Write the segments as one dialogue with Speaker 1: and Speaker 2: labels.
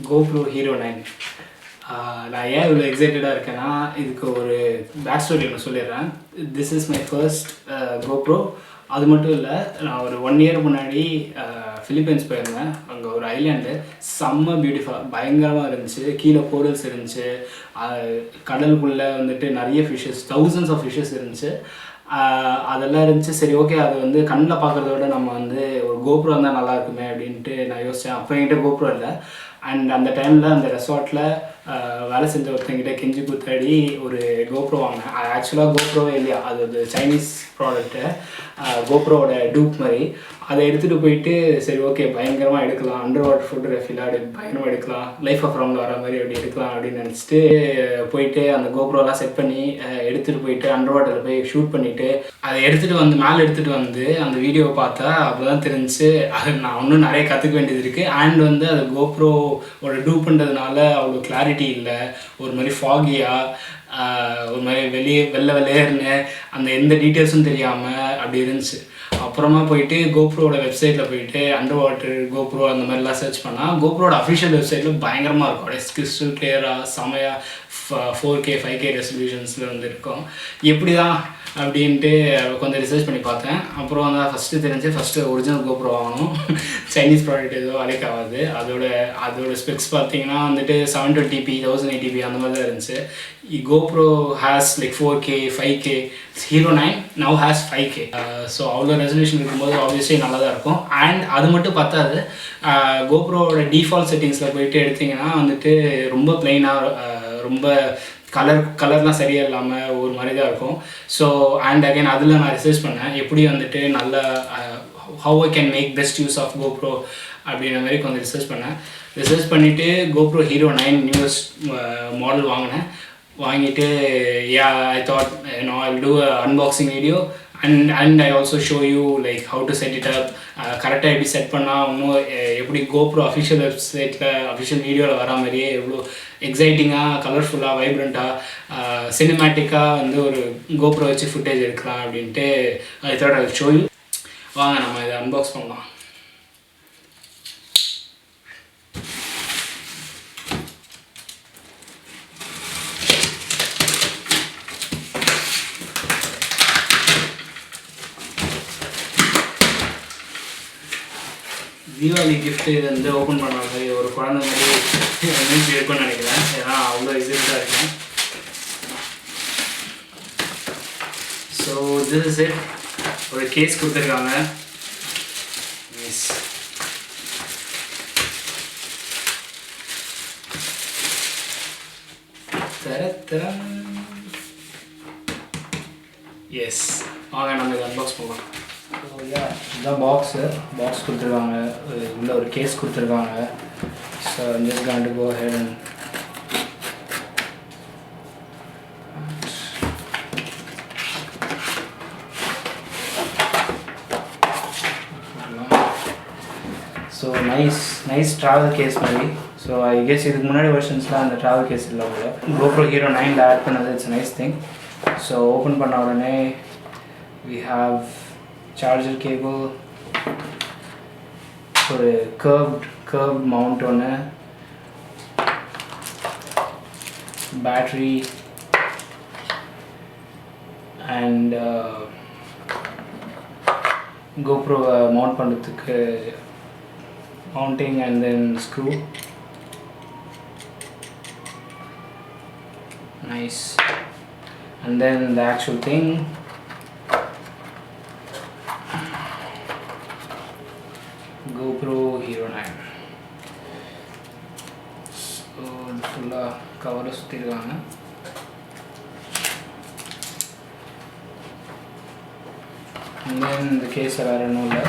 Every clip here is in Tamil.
Speaker 1: GoPro Hero 9. நான் ஏன் இவ்வளோ எக்ஸைட்டடாக இருக்கேன்னா இதுக்கு ஒரு பேக் ஸ்டோரி ஒன்று சொல்லிடுறேன். This is my first GoPro. அது மட்டும் இல்லை, நான் ஒரு 1 இயர் முன்னாடி ஃபிலிப்பைன்ஸ் போயிருந்தேன். அங்கே ஒரு ஐலாண்டு செம்ம பியூட்டிஃபுல்லாக பயங்கரமாக இருந்துச்சு. கீழே கோரல்ஸ் இருந்துச்சு, கடலுக்குள்ளே வந்துட்டு நிறைய ஃபிஷ்ஷஸ், தௌசண்ட்ஸ் ஆஃப் ஃபிஷ்ஷஸ் இருந்துச்சு. அதெல்லாம் இருந்துச்சு. சரி, ஓகே, அது வந்து கண்ணில் பார்க்குறத விட நம்ம வந்து ஒரு GoPro இருந்தால் நல்லா இருக்குமே அப்படின்ட்டு நான் யோசித்தேன். அப்போ என்கிட்ட GoPro இல்லை. அண்ட் அந்த டைமில் அந்த ரெசார்ட்டில் வேலை செஞ்ச ஒருத்தங்கிட்ட கெஞ்சி கூத்தாடி ஒரு GoPro வாங்கினேன். அது ஆக்சுவலாக GoProவே இல்லையா, அது ஒரு சைனீஸ் ப்ராடக்ட்டு, GoProவோட டூப் மாதிரி. அதை எடுத்துகிட்டு போயிட்டு சரி ஓகே பயங்கரமாக எடுக்கலாம், அண்டர் வாட்டர் ஃபோட்டோகிராஃபிலாம் பயங்கரமாக எடுக்கலாம், லைஃப் ஆஃப் ரவுண்டில் வர மாதிரி அப்படி எடுக்கலாம் அப்படின்னு நினச்சிட்டு போயிட்டு அந்த GoProலாம் செட் பண்ணி எடுத்துகிட்டு போயிட்டு அண்டர் வாட்டரில் போய் ஷூட் பண்ணிவிட்டு அதை எடுத்துகிட்டு வந்து மேலே எடுத்துகிட்டு வந்து அந்த வீடியோவை பார்த்தா அப்போ தான் தெரிஞ்சிச்சு அது நான் இன்னும் நிறைய கற்றுக்க வேண்டியது இருக்குது. அண்ட் வந்து அது GoProவோட டூப் பண்ணுறதுனால அவ்வளோ கிளாரிட்டி இல்லை, ஒரு மாதிரி ஃபாகியாக, ஒரு மாதிரி வெள்ளையர்னு அந்த எந்த டீட்டெயில்ஸும் தெரியாமல் அப்படி இருந்துச்சு. அப்புறமா போயிட்டு GoProவோட வெப்சைட்டில் போயிட்டு அண்டர் வாட்டர் GoPro அந்த மாதிரிலாம் சர்ச் பண்ணால் GoProவோட அஃபிஷியல் வெப்சைட்டில் பயங்கரமாக இருக்கும். அப்படியே கிறிஸ்டல் கிளியராக செமையாக 4K 5K ரெசல்யூஷன்ஸில் வந்து இருக்கும். எப்படி தான் அப்படின்ட்டு கொஞ்சம் ரிசர்ச் பண்ணி பார்த்தேன். அப்புறம் வந்து ஃபஸ்ட்டு தெரிஞ்சு ஒரிஜினல் GoPro வாங்கணும். சைனீஸ் ப்ராடக்ட் எதுவும் வேலைக்கு ஆகாது. அதோட ஸ்பெக்ஸ் பார்த்தீங்கன்னா வந்துட்டு 720p 1080p அந்த மாதிரி தான் இருந்துச்சு. GoPro has like 4K 5K. Hero 9 now has 5K. So அவ்வளோ ரெசல்யூஷன் இருக்கும்போது ஆப்வியஸ்லி நல்லா தான் இருக்கும். அண்ட் அது மட்டும் பார்த்தாது, GoProவோட டிஃபால்ட் செட்டிங்ஸில் போயிட்டு எடுத்திங்கன்னா வந்துட்டு ரொம்ப பிளெயினாக, ரொம்ப கலர்லாம் சரியாக இல்லாமல் ஒரு மாதிரி தான் இருக்கும். ஸோ அண்ட் அகைன் அதில் நான் ரிசர்ச் பண்ணேன் எப்படி வந்துட்டு நல்ல how I can make best use of GoPro அப்படின்ற மாதிரி கொஞ்சம் ரிசர்ச் பண்ணிவிட்டு GoPro Hero 9 நியூஸ்ட் மாடல் வாங்கிட்டு I thought I'll do a unboxing video and I also show you like how to set it up. கரெக்டாக எப்படி செட் பண்ணால் இன்னும் எப்படி GoPro அஃபிஷியல் வெப்சைட்டில் அஃபிஷியல் வீடியோவில் வர மாதிரியே எவ்வளோ எக்ஸைட்டிங்காக, கலர்ஃபுல்லாக, வைப்ரண்ட்டாக, சினிமேட்டிக்காக வந்து ஒரு GoPro வச்சு ஃபுட்டேஜ் எடுக்கலாம் அப்படின்ட்டு I thought I'll show you. வாங்க நம்ம இதை அன்பாக்ஸ் பண்ணலாம். தீபாவளி கிஃப்ட்டு இது வந்து ஓப்பன் பண்ண மாதிரி ஒரு குழந்தை மாதிரி நியூஸ் இருக்குன்னு நினைக்கிறேன். ஏன்னா அவ்வளோ எக்ஸைட்டாக இருக்கேன். So this is it. ஒரு கேஸ் கொடுத்துருக்காங்க. எஸ், எஸ், வாங்க நம்ம இதை அன்பாக்ஸ் பண்ணலாம். ஸோ இதுதான் பாக்ஸ் கொடுத்துருக்காங்க, உள்ள ஒரு கேஸ் கொடுத்துருக்காங்க. So just gonna go head and so nice travel case மாதிரி. ஸோ ஐ கெஸ் இதுக்கு முன்னாடி வெர்ஷன்ஸ்லாம் அந்த ட்ராவல் கேஸ் இல்லை உள்ள. GoPro Hero 9 ஆட் பண்ணது it's nice thing. So open பண்ண உடனே we have charger cable, ஒரு curved mount ஒன்று, battery and GoPro mount பண்ணுறதுக்கு mounting and then screw. Nice. And then the actual thing, GoPro Hero 9. So ஃபுல்லாக கவரை சுற்றிருக்காங்க. And then இந்த கேஸில் வேறு ஒன்றும் இல்லை.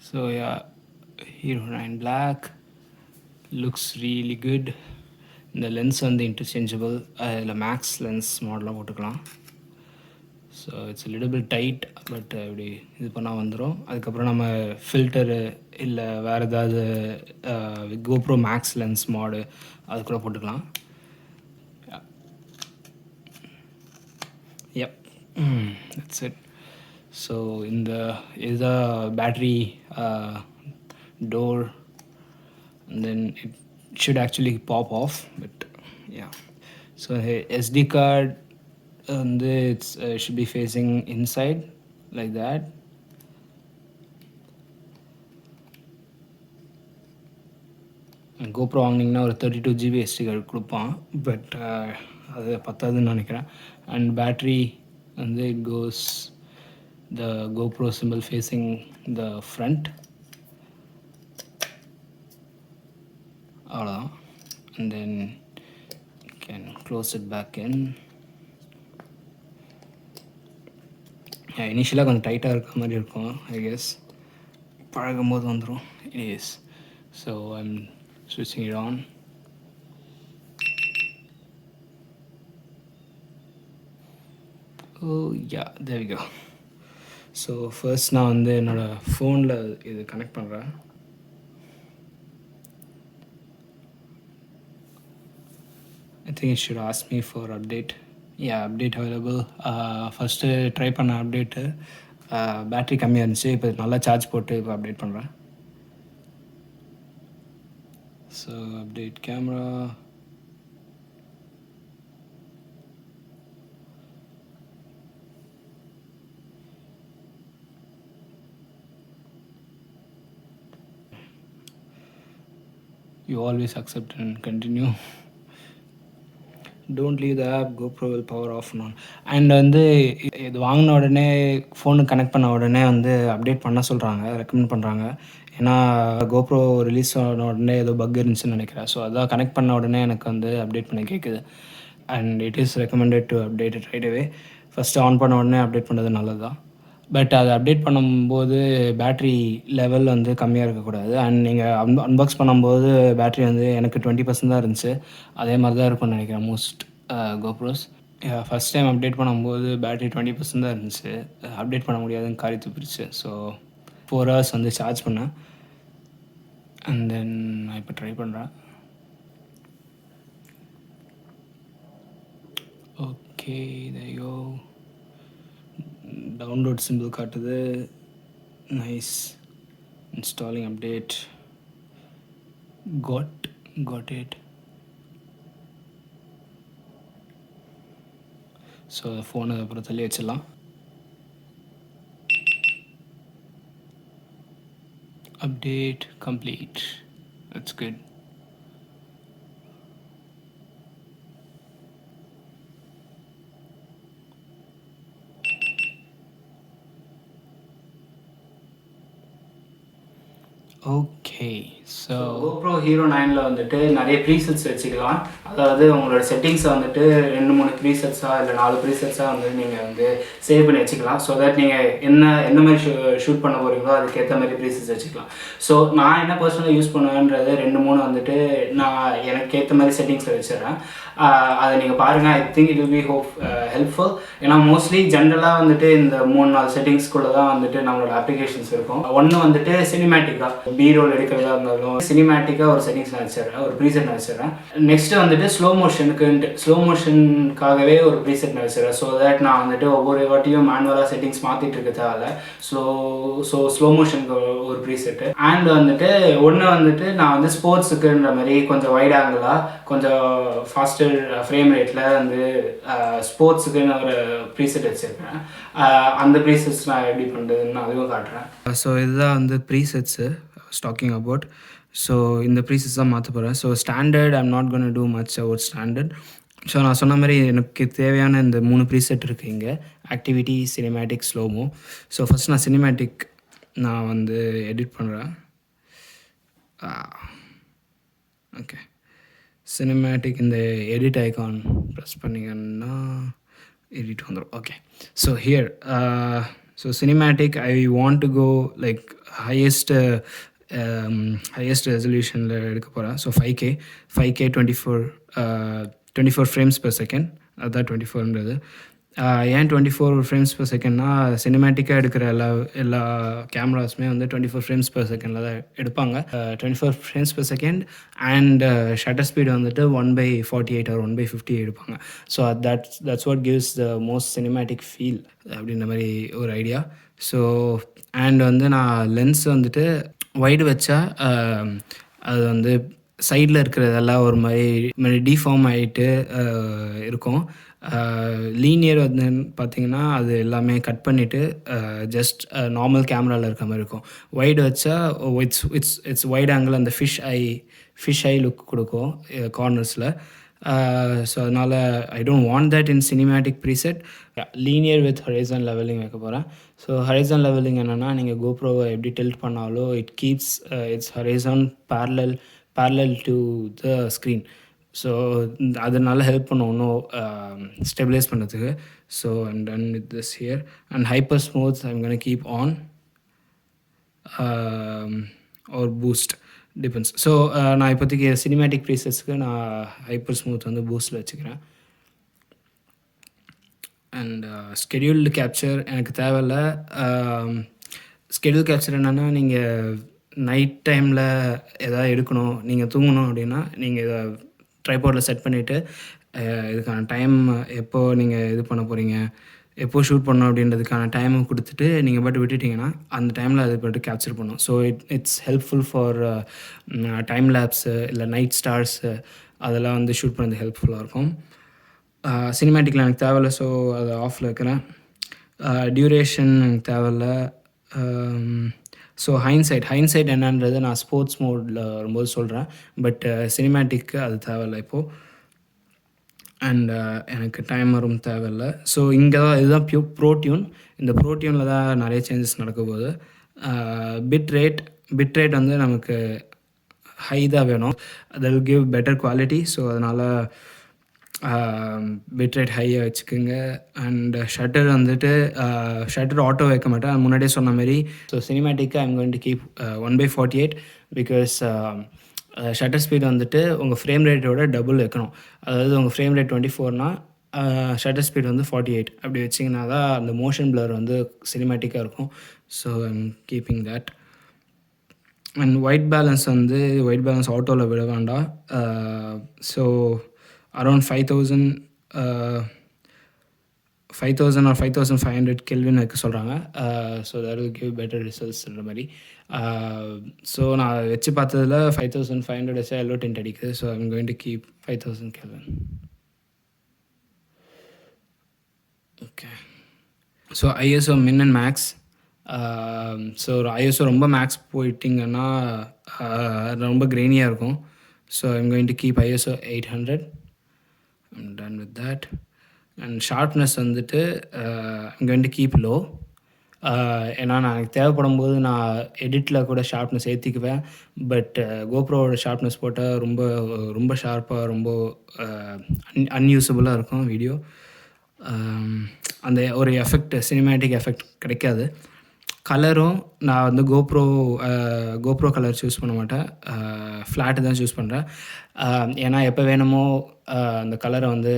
Speaker 1: So Hero 9 Black looks really good. இந்த லென்ஸ் வந்து இன்டர்சேஞ்சபிள், அதில் மேக்ஸ் லென்ஸ் மாடலாக போட்டுக்கலாம். So it's little bit tight, but இப்படி இது பண்ணால் வந்துடும். அதுக்கப்புறம் நம்ம ஃபில்டரு இல்லை வேறு ஏதாவது GoPro மேக்ஸ் லென்ஸ் மாடு அது கூட போட்டுக்கலாம். Yep, that's it. ஸோ இந்த இதுதான் battery, door, and then it should actually pop off, but yeah. So SD card, and it's should be facing inside like that. GoPro வாங்கினீங்கன்னா ஒரு 32 GB SD கார்டு கொடுப்பான், பட் அது பத்தாதுன்னு நினைக்கிறேன். அண்ட் பேட்ரி வந்து it goes the GoPro symbol facing the front, அவ்வளோதான். And then you can close it back in. இனிஷியலாக கொஞ்சம் டைட்டாக இருக்க மாதிரி இருக்கும், ஐ கெஸ் பழகும் போது வந்துடும். It is. ஸோ ஐம் ஸ்விட்சிங் it on. Oh yeah, there we go. So first நான் வந்து என்னோடய ஃபோனில் இது கனெக்ட் பண்ணுறேன். I think it should ask me for update. Yeah, update available. First try பண்ண அப்டேட்டு பேட்ரி கம்மியாக இருந்துச்சு, இப்போ நல்லா சார்ஜ் போட்டு இப்போ அப்டேட் பண்ணுறேன். So update camera. You always accept and continue. Don't leave the app, GoPro will power off and on. And வந்து இது வாங்கின உடனே ஃபோனுக்கு கனெக்ட் பண்ண உடனே வந்து அப்டேட் பண்ண சொல்கிறாங்க, ரெக்கமெண்ட் பண்ணுறாங்க. ஏன்னா GoPro ரிலீஸ் ஆன உடனே ஏதோ பக் இருந்துச்சுன்னு நினைக்கிறேன். ஸோ அதான் கனெக்ட் பண்ண உடனே எனக்கு வந்து அப்டேட் பண்ண கேட்குது. And it is recommended to update it right away. First on பண்ண உடனே அப்டேட் பண்ணுறது நல்லது தான். பட் அதை அப்டேட் பண்ணும்போது பேட்ரி லெவல் வந்து கம்மியாக இருக்கக்கூடாது. அண்ட் நீங்கள் அன்பாக்ஸ் பண்ணும்போது பேட்ரி வந்து எனக்கு 20% தான் இருந்துச்சு. அதே மாதிரி தான் இருக்கும்னு நினைக்கிறேன் most GoPros. First time update பண்ணும்போது பேட்ரி 20% தான் இருந்துச்சு. அப்டேட் பண்ண முடியாதுன்னு காரி துப்பிடுச்சு. ஸோ 4 hours வந்து சார்ஜ் பண்ணேன். அண்ட் தென் நான் இப்போ ட்ரை பண்ணுறேன். Okay, there you go. Download simple காட்டுது. Nice. Installing update. got it. So ஃபோனை அப்புறம் தள்ளி வச்சிடலாம். Update complete. That's good. Okay, so GoPro Hero 9ல் வந்துட்டு நிறைய ப்ரீசெட்ஸ் வச்சுக்கலாம். அதாவது உங்களோட செட்டிங்ஸை வந்துட்டு 2-3 ப்ரீசெட்ஸாக இல்லை 4 ப்ரீசெட்ஸாக வந்து நீங்கள் வந்து சேவ் பண்ணி வச்சுக்கலாம். ஸோ தட் நீங்கள் எந்த மாதிரி ஷூட் பண்ண போகிறீங்களோ அதுக்கேற்ற மாதிரி ப்ரீசெட்ஸ் வச்சுக்கலாம். ஸோ நான் என்ன பர்சனலாக யூஸ் பண்ணுவேன்றது 2-3 வந்துட்டு நான் எனக்கு ஏற்ற மாதிரி செட்டிங்ஸில் வச்சிடறேன். அதை நீங்கள் பாருங்கள். I think it will be helpful. ஏன்னா மோஸ்ட்லி ஜென்ரலாக வந்துட்டு இந்த 3-4 செட்டிங்ஸ்குள்ளே தான் வந்துட்டு நம்மளோட அப்ளிகேஷன்ஸ் இருக்கும். ஒன்று வந்துட்டு சினிமேட்டிக்காக பீரோல் எடுக்கிறதா இருந்தாலும் சினிமேட்டிக்காக ஒரு செட்டிங்ஸ் நான் வச்சிடறேன், ஒரு ப்ரீசெட் நான் வச்சிடறேன். நெக்ஸ்ட்டு வந்துட்டு ஸ்லோ மோஷனுக்காகவே ஒரு ப்ரீசெட் நான் வச்சிடறேன். ஸோ தட் நான் வந்துட்டு ஒவ்வொரு வாட்டியும் மேனுவலாக செட்டிங்ஸ் மாற்றிட்டு இருக்க தேவையில்ல. ஸ்லோ மோஷனுக்கு ஒரு ப்ரீசெட்டு. அண்ட் வந்துட்டு ஒன்று வந்துட்டு நான் வந்து ஸ்போர்ட்ஸுக்குன்ற மாதிரி கொஞ்சம் வைட் ஆங்கிளாக கொஞ்சம் ஃபாஸ்டர் ஃப்ரேம் ரேட்டில் வந்து ஸ்போர்ட்ஸுக்குன்னு ஒரு ப்ரீசெட் வச்சுருக்கேன். அந்த ப்ரீசெட்ஸ் நான் எப்படி பண்ணுறதுன்னு நான் அதுவும் காட்டுறேன். ஸோ இதுதான் வந்து ப்ரீசெட்ஸு டாக்கிங் அபவுட். ஸோ இந்த ப்ரீசெட்ஸ் தான் மாற்ற போகிறேன். So standard I'm not gonna too much about standard. So நான் சொன்ன மாதிரி எனக்கு தேவையான இந்த 3 ப்ரீசெட் இருக்குது இங்கே: activity, cinematic, slomo. So first நான் சினிமேட்டிக் நான் வந்து எடிட் பண்ணுறேன். ஓகே, சினிமேட்டிக் இந்த எடிட் ஐகான் ப்ரெஸ் பண்ணிங்கன்னா எடிட் வந்துடும். Okay, so here so cinematic I want to go like highest ரெசல்யூஷனில் எடுக்க போகிறேன். So 5K 24 frames per second. அதுதான் 24ன்றது. ஏன் 24 ஃப்ரேம்ஸ் per செகண்ட்னா சினிமேட்டிக்காக எடுக்கிற எல்லா கேமராஸுமே வந்து 24 ஃப்ரேம்ஸ் per செகண்டில் தான் எடுப்பாங்க. 24 frames per second and shutter speed வந்துட்டு 1/48 or 1/50 எடுப்பாங்க. So that's what gives the most cinematic feel அப்படின்ற மாதிரி ஒரு ஐடியா. ஸோ அண்ட் வந்து நான் லென்ஸ் வந்துட்டு வைடு வச்சா அது வந்து சைடில் இருக்கிறதெல்லாம் ஒரு மாதிரி டிஃபார்ம் ஆகிட்டு இருக்கும். லீனியர் வந்து பார்த்திங்கன்னா அது எல்லாமே கட் பண்ணிவிட்டு ஜஸ்ட் நார்மல் கேமராவில் இருக்க மாதிரி இருக்கும். வைடு வச்சா இட்ஸ் வைட் ஆங்கிள் அந்த ஃபிஷ் ஐ லுக் கொடுக்கும் கார்னர்ஸில். ஸோ அதனால் I don't want that in cinematic preset. Linear with horizon leveling வைக்க போகிறேன். ஸோ ஹரைசன் லெவலிங் என்னென்னா, நீங்கள் கோப்ரோவை எப்படி டில்ட் பண்ணாலோ it keeps its horizon parallel to the screen. So அதனால ஹெல்ப் பண்ணும் இன்னும் ஸ்டெபிலைஸ் பண்ணுறதுக்கு. So I'm done with this here. And hyper smooth I'm gonna keep on or boost depends. So நான் இப்போதைக்கு சினிமேட்டிக் ப்ரீசெட்ஸ்க்கு நான் ஹைப்பர் ஸ்மூத் வந்து பூஸ்ட்டில் வச்சுக்கிறேன். அண்ட் ஸ்கெடியூல்டு கேப்சர் எனக்கு தேவையில்ல. ஸ்கெடியூல் கேப்சர் என்னென்னா, நீங்கள் நைட் டைமில் எதாவது எடுக்கணும், நீங்கள் தூங்கணும் அப்படின்னா நீங்கள் இதை ட்ரைபாடில் செட் பண்ணிவிட்டு இதுக்கான டைம் எப்போது நீங்கள் இது பண்ண போகிறீங்க, எப்போது ஷூட் பண்ணணும் அப்படின்றதுக்கான டைமை கொடுத்துட்டு நீங்கள் பாட்டு விட்டுட்டிங்கன்னா அந்த டைமில் அது பாட்டு கேப்சர் பண்ணும். So it's helpful for time lapse இல்லை நைட் ஸ்டார்ஸு அதெல்லாம் வந்து ஷூட் பண்ணுறது ஹெல்ப்ஃபுல்லாக இருக்கும். சினிமேட்டிக்கில் எனக்கு தேவையில்ல, ஸோ அதை ஆஃபில் வைக்கிறேன். டியூரேஷன் எனக்கு தேவையில்ல. ஸோ ஹைன்சைட் என்னன்றது நான் ஸ்போர்ட்ஸ் மோடில் வரும்போது சொல்கிறேன். பட் சினிமேட்டிக்கு அது தேவையில்லை இப்போது. அண்ட் எனக்கு டைமரும் தேவையில்லை. ஸோ இங்கே தான் இதுதான் ப்ரோ டியூன். இந்த ப்ரோ டியூனில் தான் நிறைய சேஞ்சஸ் நடக்க போகுது. பிட் ரேட் வந்து நமக்கு ஹை தான் வேணும். அது will give better quality. So அதனால் பிட் ரேட் ஹையாக வச்சுக்கோங்க. அண்ட் ஷட்டர் வந்துட்டு ஷட்டர் ஆட்டோ வைக்க மாட்டேன், முன்னாடியே சொன்ன மாதிரி. ஸோ சினிமேட்டிக்கு I'm going to keep 1/48 because shutter speed வந்துட்டு உங்கள் ஃப்ரேம் ரேட்டோட டபுள் வைக்கணும். அதாவது உங்கள் ஃப்ரேம் ரேட் 24னா ஷட்டர் ஸ்பீட் வந்து 48 அப்படி வச்சிங்கன்னா தான் அந்த மோஷன் பிளர் வந்து சினிமேட்டிக்காக இருக்கும். So I'm keeping that. And white balance ஆட்டோவில் விட வேண்டாம். ஸோ அரௌண்ட் 5000 or 5500 கெல்வின் வைக்க சொல்கிறாங்க. So that will give better ரிசல்ட்ஸ்ன்ற மாதிரி. ஸோ நான் வச்சு பார்த்ததில் 5500 வச்சா எல்லோ டென்ட் அடிக்குது. So I'm going to keep 5000 kelvin. Okay. So ISO min and max. So ISO ரொம்ப மேக்ஸ் போயிட்டிங்கன்னா ரொம்ப கிரெயினியாக இருக்கும். So I'm going to keep ISO 800. I'm done with that. And sharpness வந்துட்டு I'm going to keep low. ஏன்னா நான் எனக்கு தேவைப்படும் போது நான் எடிட்டில் கூட ஷார்ப்னஸ் ஏற்றிக்குவேன். பட் கோப்ரோவோட ஷார்ப்னஸ் போட்டால் ரொம்ப ரொம்ப ஷார்ப்பாக ரொம்ப அன்யூஸபுளாக இருக்கும் வீடியோ. அந்த ஒரு எஃபெக்ட் சினிமேட்டிக் எஃபெக்ட் கிடைக்காது. கலரும் நான் வந்து கோப்ரோ கலர் சூஸ் பண்ண மாட்டேன், ஃப்ளாட்டு தான் சூஸ் பண்ணுறேன். ஏன்னா எப்போ வேணுமோ அந்த கலரை வந்து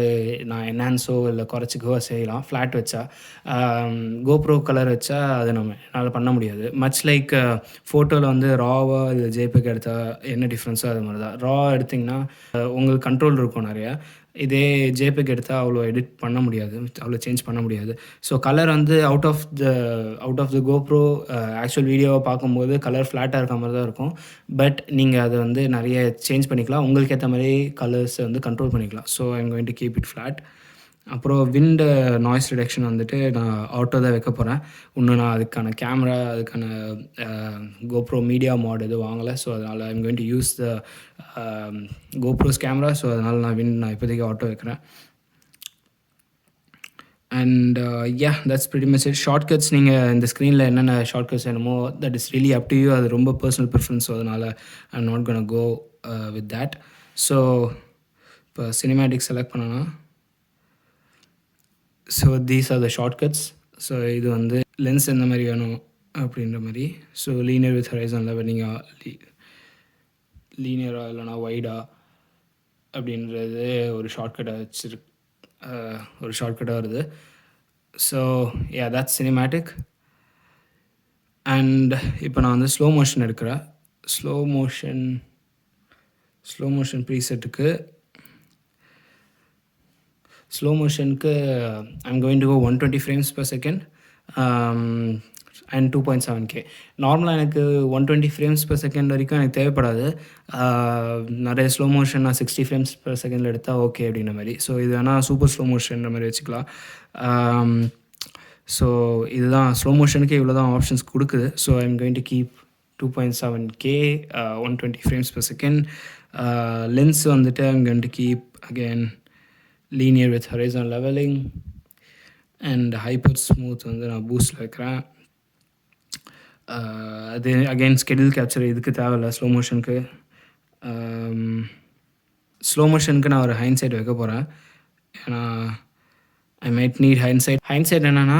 Speaker 1: நான் என்ஹான்ஸோ இல்லை குறைச்சிக்கோ செய்யலாம். ஃப்ளாட் வச்சா கோப்ரோ கலர் வச்சா அது என்னால் பண்ண முடியாது. மச் லைக் ஃபோட்டோவில் வந்து ராவாக இல்லை ஜேபிக் எடுத்தால் என்ன டிஃப்ரென்ஸோ அது மாதிரி தான். ரா எடுத்திங்கன்னா உங்களுக்கு கண்ட்ரோல் இருக்கும் நிறையா. இதே ஜேபிக் எடுத்தால் அவ்வளோ எடிட் பண்ண முடியாது, அவ்வளோ சேஞ்ச் பண்ண முடியாது. ஸோ கலர் வந்து out of the GoPro actual வீடியோவை பார்க்கும்போது கலர் ஃப்ளாட்டாக இருக்க மாதிரி தான் இருக்கும். பட் நீங்கள் அதை வந்து நிறைய சேஞ்ச் பண்ணிக்கலாம், உங்களுக்கு ஏற்ற மாதிரி கலர்ஸை வந்து கண்ட்ரோல் பண்ணிக்கலாம். So I'm going to keep it flat. அப்புறம் விண்ட் நாய்ஸ் ரிடக்ஷன் வந்துட்டு நான் ஆட்டோ தான் வைக்க போகிறேன். இன்னும் நான் அதுக்கான கேமரா, அதுக்கான கோப்ரோ மீடியா மாட் எதுவும் வாங்கலை. ஸோ அதனால் I'm going to use the GoPros camera. So அதனால் நான் இப்போதைக்கு ஆட்டோ வைக்கிறேன். And that's pretty much it. Shortcuts நீங்கள் இந்த ஸ்க்ரீனில் என்னென்ன ஷார்ட்கட்ஸ் வேணுமோ that is really up to you. அது ரொம்ப பர்சனல் ப்ரிஃபரன்ஸ். ஸோ அதனால் I'm not gonna go with that. So இப்போ சினிமேட்டிக் செலக்ட் பண்ணோன்னா so these are the shortcuts. So இது வந்து லென்ஸ் எந்த மாதிரி வேணும் அப்படின்ற மாதிரி. ஸோ லீனியர் வித் ஹரைசனில் நீங்கள் லீனியராக இல்லைனா வைடா அப்படின்றது ஒரு ஷார்ட்கட்டாக வருது. So that's cinematic. அண்ட் இப்போ நான் வந்து ஸ்லோ மோஷன் எடுக்கிறேன். ஸ்லோ மோஷன் ப்ரீசெட்டுக்கு I'm going to go 120 frames per second. And 2.7K. நார்மலாக எனக்கு 120 ஃப்ரேம்ஸ் per செகண்ட் வரைக்கும் எனக்கு தேவைப்படாது. நிறைய ஸ்லோ மோஷன் நான் 60 ஃப்ரேம்ஸ் per செகண்டில் எடுத்தால் ஓகே அப்படின்ற மாதிரி. ஸோ இது வேணால் சூப்பர் ஸ்லோ மோஷன்ற மாதிரி வச்சுக்கலாம். ஸோ இதுதான் ஸ்லோ மோஷனுக்கு இவ்வளோ தான் ஆப்ஷன்ஸ் கொடுக்குது. So I'm going to keep 2.7K 120 frames per second. Lens வந்துட்டு I'm going to keep again linear with horizon leveling. And hyper smooth வந்து நான் பூஸ்டில் வைக்கிறேன். அது அகெயின் ஸ்கெடியூல் கேப்சர் இதுக்கு தேவையில்லை. ஸ்லோ மோஷனுக்கு நான் ஒரு ஹைன்சைட் வைக்க போகிறேன். ஏன்னா ஐ மைட் நீட் ஹைன்சைட் என்னென்னா,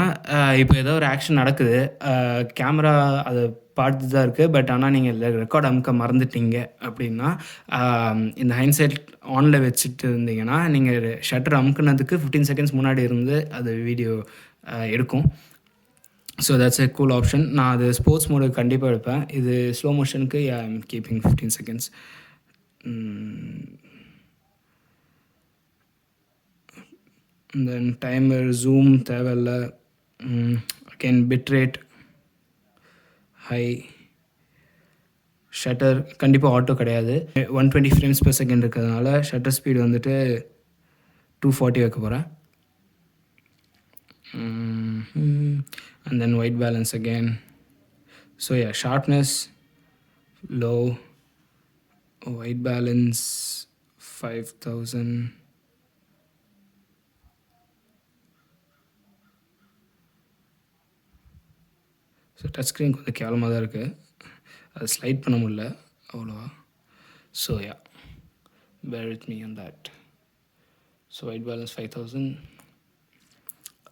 Speaker 1: இப்போ ஏதோ ஒரு ஆக்ஷன் நடக்குது, கேமரா அதை பார்த்து தான் இருக்குது, பட் ஆனால் நீங்கள் ரெக்கார்ட் அமுக்க மறந்துட்டீங்க அப்படின்னா இந்த ஹைன்சைட் ஆனில் வச்சுட்டு இருந்தீங்கன்னா நீங்கள் ஷட்டர் அமுக்குனதுக்கு 15 செகண்ட்ஸ் முன்னாடி இருந்து அது வீடியோ எடுக்கும். So that's a cool option. நான் அது ஸ்போர்ட்ஸ் மோடுக்கு கண்டிப்பாக எடுப்பேன். இது ஸ்லோ மோஷனுக்கு I am keeping 15 seconds. Then timer zoom தேவையில்லை. Again bit rate high. Shutter கண்டிப்பாக ஆட்டோ கிடையாது. 120 ஃப்ரேம்ஸ் per செகண்ட் இருக்கிறதுனால ஷட்டர் ஸ்பீடு வந்துட்டு 240 வைக்க போகிறேன். And then white balance again. So yeah, sharpness low, white balance 5000. So touch screen கொஞ்சம் கேவலமாக தான் இருக்குது, அது ஸ்லைட் பண்ண முடியல அவ்வளோவா. So yeah, bear with me on that. So white balance 5000.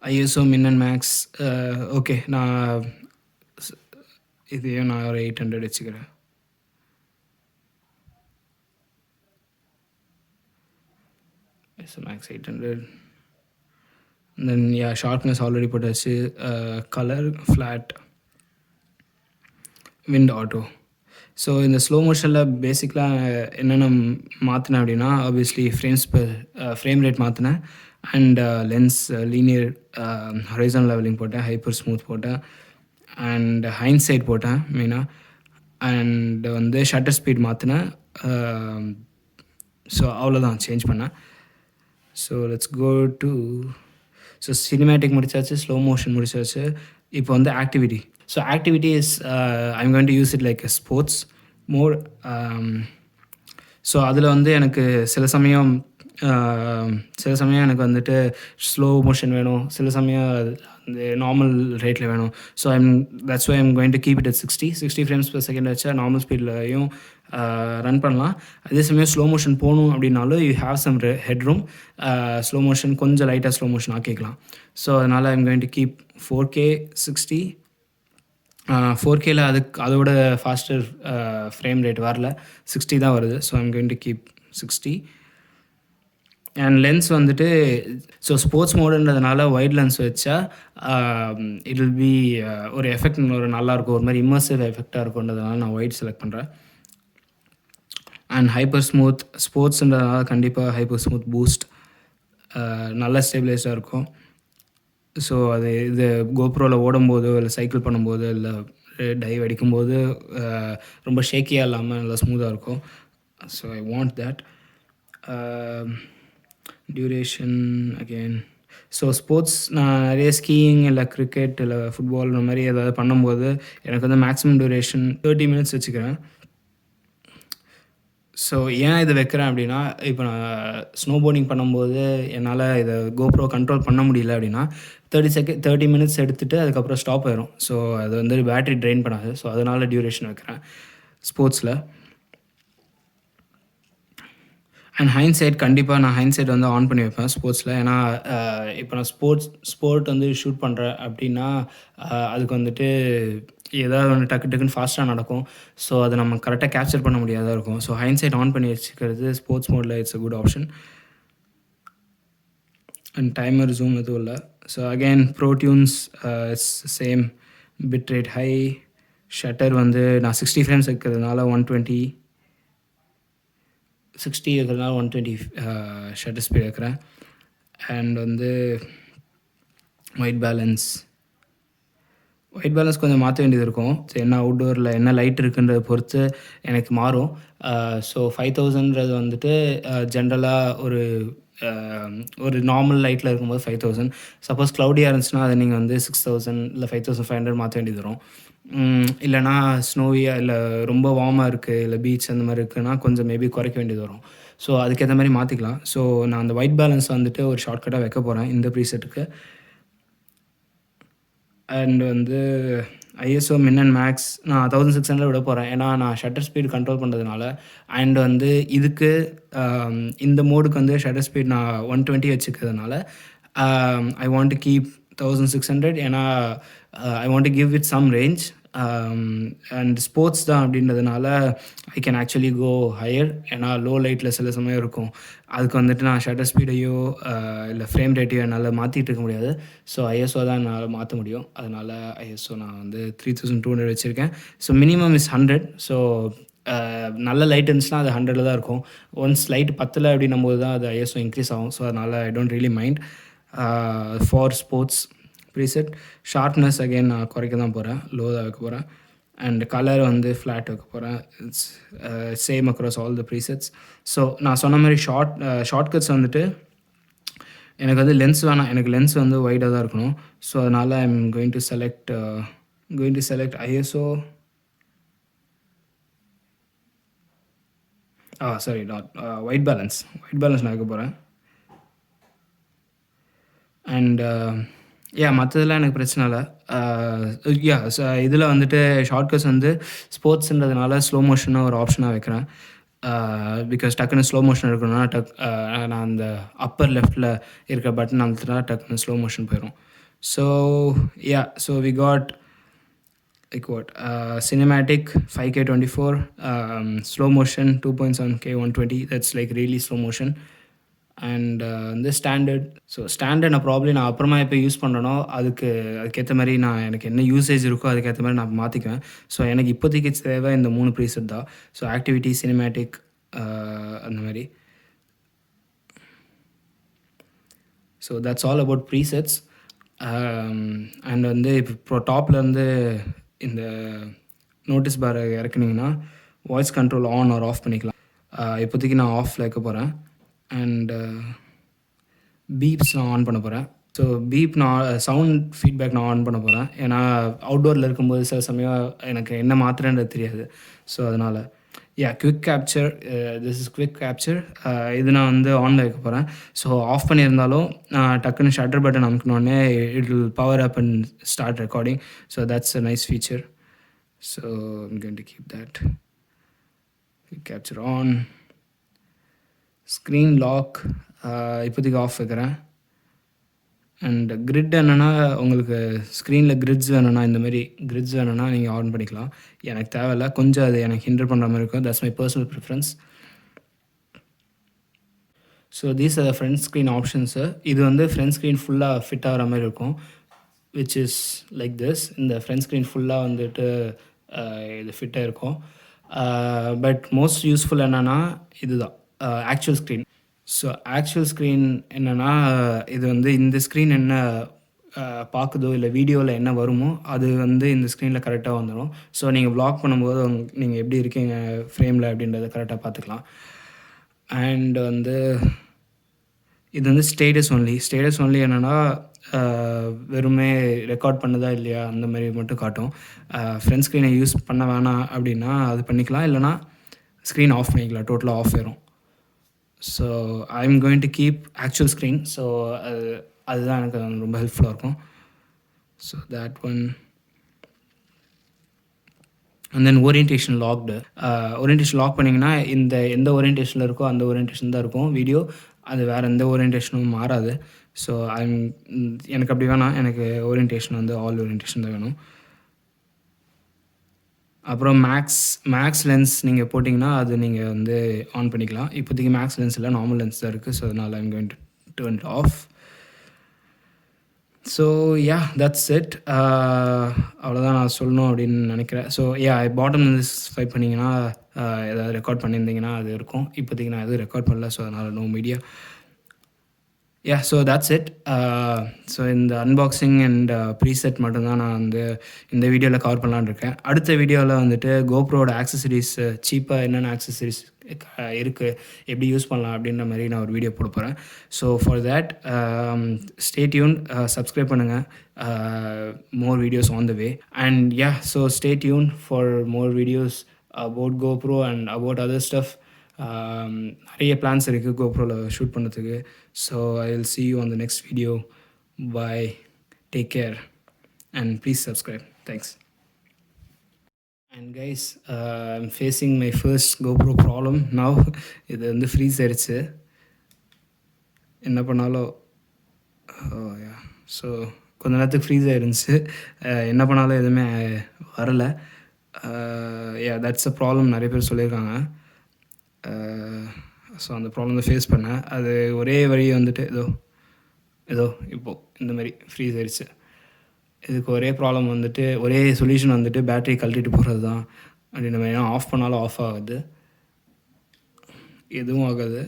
Speaker 1: ISO min and max okay, நான் இதையும் நான் ஒரு 800 வச்சுக்கிறேன். ISO max 800. Then yeah, sharpness already போட்டாச்சு. Colour flat, wind auto. So இந்த ஸ்லோ மோஷனில் பேசிக்கலாக என்னென்ன மாற்றினேன் அப்படின்னா, ஆப்வியஸ்லி ஃப்ரேம் ரேட் மாற்றினேன். And lens linear horizon leveling போட்டேன், ஹைப்பர் ஸ்மூத் போட்டேன், அண்ட் ஹைன்சைட் போட்டேன் மெயினாக. அண்ட் வந்து ஷட்டர் ஸ்பீட் மாற்றினேன். ஸோ அவ்வளோதான் சேஞ்ச் பண்ணேன். So let's go to cinematic முடிச்சாச்சு, ஸ்லோ மோஷன் முடிச்சாச்சு. இப்போ வந்து activity. So activity is I'm going to use it like a sports mode. So அதில் வந்து எனக்கு சில சமயம் எனக்கு வந்துட்டு ஸ்லோ மோஷன் வேணும், சில சமயம் அந்த நார்மல் ரேட்டில் வேணும். So that's why I'm going to keep it at 60 frames per second வச்சா நார்மல் ஸ்பீட்லையும் ரன் பண்ணலாம். அதே சமயம் ஸ்லோ மோஷன் போகணும் அப்படின்னாலும் you have some head room. Slow motion கொஞ்சம் லைட்டாக ஸ்லோ மோஷன் ஆக்கிக்கலாம். ஸோ அதனால் I'm going to keep 4K 60. 4Kல அதோட ஃபாஸ்டர் ஃப்ரேம் ரேட் வரல, 60 தான் வருது. So I'm going to keep 60. And lens வந்துட்டு ஸோ ஸ்போர்ட்ஸ் மோடுன்றதுனால ஒயிட் லென்ஸ் வச்சா இட் வில் பி ஒரு எஃபெக்ட் ஒரு நல்லாயிருக்கும், ஒரு மாதிரி இம்மர்சிவ் எஃபெக்டாக இருக்குன்றதுனால நான் ஒயிட் செலக்ட் பண்ணுறேன். அண்ட் ஹைப்பர் ஸ்மூத் ஸ்போர்ட்ஸுன்றதுனால கண்டிப்பாக ஹைப்பர் ஸ்மூத் பூஸ்ட் நல்ல ஸ்டெபிலைஸ்டாக இருக்கும். ஸோ அது இது கோப்ரோவில் ஓடும்போதோ இல்லை சைக்கிள் பண்ணும்போது இல்லை டைவ் அடிக்கும்போது ரொம்ப ஷேக்கியாக இல்லாமல் நல்லா ஸ்மூத்தாக இருக்கும். So I want that. Duration again. So sports நான் நிறைய ஸ்கீயிங் இல்லை கிரிக்கெட் இல்லை ஃபுட்பால் இந்த மாதிரி ஏதாவது பண்ணும்போது எனக்கு வந்து மேக்ஸிமம் டியூரேஷன் 30 மினிட்ஸ் வச்சுக்கிறேன். ஸோ ஏன் இதை வைக்கிறேன் அப்படின்னா, இப்போ நான் ஸ்னோ போர்டிங் பண்ணும்போது என்னால் இதை கோப்ரோ கண்ட்ரோல் பண்ண முடியல அப்படின்னா 30 மினிட்ஸ் எடுத்துகிட்டு அதுக்கப்புறம் ஸ்டாப் ஆயிரும். ஸோ அது வந்து பேட்ரி ட்ரெயின் பண்ணாது. ஸோ அதனால் டியூரேஷன் வைக்கிறேன் ஸ்போர்ட்ஸில். அண்ட் ஹைன்சைட் கண்டிப்பாக நான் ஹைன்சைட் வந்து ஆன் பண்ணி வைப்பேன் ஸ்போர்ட்ஸில். ஏன்னா இப்போ நான் ஸ்போர்ட் வந்து ஷூட் பண்ணுறேன் அப்படின்னா அதுக்கு வந்துட்டு ஏதாவது ஒன்று டக்குன்னு ஃபாஸ்ட்டாக நடக்கும். ஸோ அதை நம்ம கரெக்டாக கேப்சர் பண்ண முடியாத இருக்கும். ஸோ ஹைன்சைட் ஆன் பண்ணி வச்சுக்கிறது ஸ்போர்ட்ஸ் மோடில் it's a good option. And timer zoom எதுவும் இல்லை. So again bro tunes it's same, bit rate high. Shutter வந்து நான் 60 ஃப்ரேம்ஸ் வைக்கிறதுனால 120, 60 இருக்கிறதுனால 120 ஷட்டர் ஸ்பீட் வைக்கிறேன். அண்ட் வந்து ஒயிட் பேலன்ஸ் ஒயிட் பேலன்ஸ் கொஞ்சம் மாற்ற வேண்டியது இருக்கும். ஸோ என்ன அவுட்டோரில் என்ன லைட் இருக்குன்றத பொறுத்து எனக்கு மாறும். ஸோ 5000ன்றது வந்துட்டு ஜென்ரலாக ஒரு நார்மல் லைட்டில் இருக்கும்போது 5000. சப்போஸ் க்ளவுடியாக இருந்துச்சுன்னா அதை நீங்கள் வந்து 6000 இல்லை 5500 மாற்ற வேண்டியது வரும். இல்லைனா ஸ்னோவியாக இல்லை ரொம்ப வார்மாக இருக்குது இல்லை பீச் அந்த மாதிரி இருக்குன்னா கொஞ்சம் மேபி குறைக்க வேண்டியது வரும். ஸோ அதுக்கேற்ற மாதிரி மாற்றிக்கலாம். ஸோ நான் அந்த ஒயிட் பேலன்ஸ் வந்துட்டு ஒரு ஷார்ட்கட்டாக வைக்க போகிறேன் இந்த ப்ரீசெட்டுக்கு. அண்ட் வந்து ஐஎஸ்ஓ மின் அண்ட் மேக்ஸ் நான் 1600 விட போகிறேன். ஏன்னா நான் ஷட்டர் ஸ்பீட் கண்ட்ரோல் பண்ணுறதுனால. அண்ட் வந்து இதுக்கு இந்த மோடுக்கு வந்து ஷட்டர் ஸ்பீட் நான் 120 வச்சுக்கிறதுனால ஐ வாண்ட் டு கீப் 1600. ஏன்னா I want to give it some range. And sports தான் அப்படின்றதுனால I can actually go higher. ஏன்னா லோ லைட்டில் சில சமயம் இருக்கும். அதுக்கு வந்துட்டு நான் ஷட்டர் ஸ்பீடையோ இல்லை ஃப்ரேம் ரேட்டையோ என்னால் மாற்றிட்டு இருக்க முடியாது. ஸோ ஐஎஸ்ஓ தான் என்னால் மாற்ற முடியும். அதனால் ஐஎஸ்ஓ நான் வந்து 3200 வச்சுருக்கேன். So minimum is 100. ஸோ நல்ல லைட் இருந்துச்சுன்னா அது 100ல் தான் இருக்கும். ஒன்ஸ் லைட் பத்தலை அப்படின்னும் போது தான் அது ஐஎஸ்ஓ இன்க்ரீஸ் ஆகும். ஸோ அதனால் I don't really mind for sports preset. Sharpness again நான் குறைக்க தான் போகிறேன், லோ தான் வைக்க போகிறேன். அண்ட் கலர் வந்து ஃப்ளாட் வைக்க போகிறேன். It's same across all the presets. So நான் சொன்ன மாதிரி ஷார்ட்கட்ஸ் வந்துட்டு எனக்கு வந்து லென்ஸ் வேணாம். எனக்கு லென்ஸ் வந்து வைடாக தான் இருக்கணும். ஸோ அதனால் I'm going to select ISO. Sorry, not white balance நான் வைக்க போகிறேன். அண்ட் மற்றதெல்லாம் எனக்கு பிரச்சனை இல்லை. இதில் வந்துட்டு ஷார்ட்கட்ஸ் வந்து ஸ்போர்ட்ஸுன்றதுனால ஸ்லோ மோஷனாக ஒரு ஆப்ஷனாக வைக்கிறேன். பிகாஸ் டக்குன்னு ஸ்லோ மோஷன் இருக்கணும்னா நான் அந்த அப்பர் லெஃப்டில் இருக்கிற பட்டன் அழுத்தினா டக்குன்னு ஸ்லோ மோஷன் போயிடும். So we got like what cinematic 5K 24, slow motion 2.7K 120. That's like really slow motion. And வந்து ஸ்டாண்டர்ட் நான் ப்ராப்ளி நான் அப்புறமா இப்போ யூஸ் பண்ணுறனோ அதுக்கேற்ற மாதிரி எனக்கு என்ன யூசேஜ் இருக்கோ அதுக்கேற்ற மாதிரி நான் மாற்றிக்குவேன். ஸோ எனக்கு இப்போதைக்கு தேவை இந்த 3 ப்ரீசெட் தான். ஸோ ஆக்டிவிட்டி, சினிமேட்டிக், அந்த மாதிரி. So that's all about presets. And வந்து இப்போ டாப்லேருந்து இந்த நோட்டீஸ் பாரை இறக்குனிங்கன்னா voice control on or off பண்ணிக்கலாம். இப்போதைக்கு நான் ஆஃபில் வைக்க போகிறேன். அண்ட் பீப்ஸ் நான் ஆன் பண்ண போகிறேன். ஸோ பீப் நான் சவுண்ட் ஃபீட்பேக் நான் ஆன் பண்ண போகிறேன். ஏன்னா அவுட்டோரில் இருக்கும்போது சில சமயம் எனக்கு என்ன மாத்திரன்றது தெரியாது. ஸோ அதனால் quick capture, this is quick capture. இது நான் வந்து ஆனில் வைக்க போகிறேன். ஸோ ஆஃப் பண்ணியிருந்தாலும் டக்குன்னு ஷட்டர் பட்டன் அமுக்கினோடனே it will power up and start recording. So that's a nice feature. So I'm going to keep that. Quick capture on. Screen lock இப்போதைக்கு ஆஃப் வைக்கிறேன். அண்ட் கிரிட் என்னென்னா உங்களுக்கு ஸ்க்ரீனில் கிரிட்ஸ் வேணும்னா, இந்த மாதிரி கிரிட்ஸ் வேணும்னா நீங்கள் ஆன் பண்ணிக்கலாம். எனக்கு தேவையில்லை, கொஞ்சம் அது எனக்கு ஹிண்டர் பண்ணுற மாதிரி இருக்கும். That's my personal preference. So these are the front screen options. இது வந்து ஃப்ரண்ட் ஸ்க்ரீன் ஃபுல்லாக ஃபிட் ஆகிற மாதிரி இருக்கும், விச் இஸ் லைக் திஸ். இந்த ஃப்ரண்ட் ஸ்க்ரீன் ஃபுல்லாக வந்துட்டு இது ஃபிட்டாக இருக்கும். பட் மோஸ்ட் யூஸ்ஃபுல் என்னென்னா இதுதான் actual screen. So actual screen என்னென்னா இது வந்து இந்த ஸ்க்ரீன் என்ன பார்க்குதோ இல்லை வீடியோவில் என்ன வருமோ அது வந்து இந்த ஸ்க்ரீனில் கரெக்டாக வந்துடும். ஸோ நீங்கள் வ்ளாக் பண்ணும்போது நீங்கள் எப்படி இருக்கீங்க ஃப்ரேமில் அப்படின்றத கரெக்டாக பார்த்துக்கலாம். அண்ட் வந்து இது வந்து ஸ்டேட்டஸ் ஒன்லி என்னென்னா வெறுமே ரெக்கார்ட் பண்ணதா இல்லையா அந்த மாதிரி மட்டும் காட்டும். ஃப்ரண்ட் ஸ்க்ரீனை யூஸ் பண்ண வேணாம் அப்படின்னா அது பண்ணிக்கலாம், இல்லைனா ஸ்க்ரீன் ஆஃப் பண்ணிக்கலாம், டோட்டலாக ஆஃப் ஆயிரும். So I am going to keep actual screen. So அதுதான் எனக்கு ரொம்ப ஹெல்ப்ஃபுல்லாக இருக்கும். So that one. And then orientation lock பண்ணிங்கன்னா எந்த ஓரியன்டேஷனில் இருக்கோ அந்த ஓரியன்டேஷன் தான் இருக்கும் வீடியோ. அது வேறு எந்த ஓரியன்டேஷனும் மாறாது. ஸோ எனக்கு அப்படி வேணாம், எனக்கு ஓரியன்டேஷன் வந்து ஆல் ஓரியன்டேஷன் தான் வேணும். அப்புறம் மேக்ஸ் லென்ஸ் நீங்கள் போட்டிங்கன்னா அது நீங்கள் வந்து ஆன் பண்ணிக்கலாம். இப்போதைக்கு மேக்ஸ் லென்ஸ் இல்லை, நார்மல் லென்ஸ் தான் இருக்குது. ஸோ அதனால் I'm going to turn it of. So that's it. அவ்வளோதான் நான் சொல்லணும் அப்படின்னு நினைக்கிறேன். ஸோ பாட்டம் வந்து ஸ்வைப் பண்ணிங்கன்னா ஏதாவது ரெக்கார்ட் பண்ணியிருந்தீங்கன்னா அது இருக்கும். இப்போதைக்கு நான் எதுவும் ரெக்கார்ட் பண்ணல, ஸோ அதனால் no media. So that's it. So இந்த அன்பாக்சிங் அண்ட் ப்ரீசெட் மட்டும்தான் நான் வந்து இந்த வீடியோவில் கவர் பண்ணலான்னு இருக்கேன். அடுத்த வீடியோவில் வந்துட்டு கோப்ரோட ஆக்சசரிஸ் சீப்பாக என்னென்ன ஆக்சசரிஸ் இருக்குது, எப்படி யூஸ் பண்ணலாம் அப்படின்ற மாதிரி நான் ஒரு வீடியோ போட போகிறேன். So for that stay tuned, subscribe பண்ணுங்கள். More videos on the way. And so stay tuned for more videos about GoPro and about other stuff. நிறைய பிளான்ஸ் இருக்குது கோப்ரோவில் ஷூட் பண்ணுறதுக்கு. So I will see you on the next video. Bye, take care and please subscribe. Thanks. And guys, I'm facing my first GoPro problem now. இது வந்து ஃப்ரீஸ் ஆயிடுச்சு, என்ன பண்ணாலும். ஸோ கொஞ்ச நேரத்துக்கு ஃப்ரீஸ் ஆயிருந்துச்சு, என்ன பண்ணாலும் எதுவுமே வரலை. தட்ஸ் அ ப்ராப்ளம், நிறைய பேர் சொல்லியிருக்காங்க. ஸோ அந்த ப்ராப்ளம் தான் ஃபேஸ் பண்ணேன். அது ஒரே வழி வந்துட்டு ஏதோ இப்போது இந்த மாதிரி ஃப்ரீஸ் ஆயிடுச்சு. இதுக்கு ஒரே ப்ராப்ளம் வந்துட்டு, ஒரே சொல்யூஷன் வந்துட்டு பேட்டரி கழட்டிட்டு போகிறது தான் அப்படின்ற மாதிரி. ஆஃப் பண்ணாலும் ஆஃப் ஆகுது, எதுவும் ஆகாது.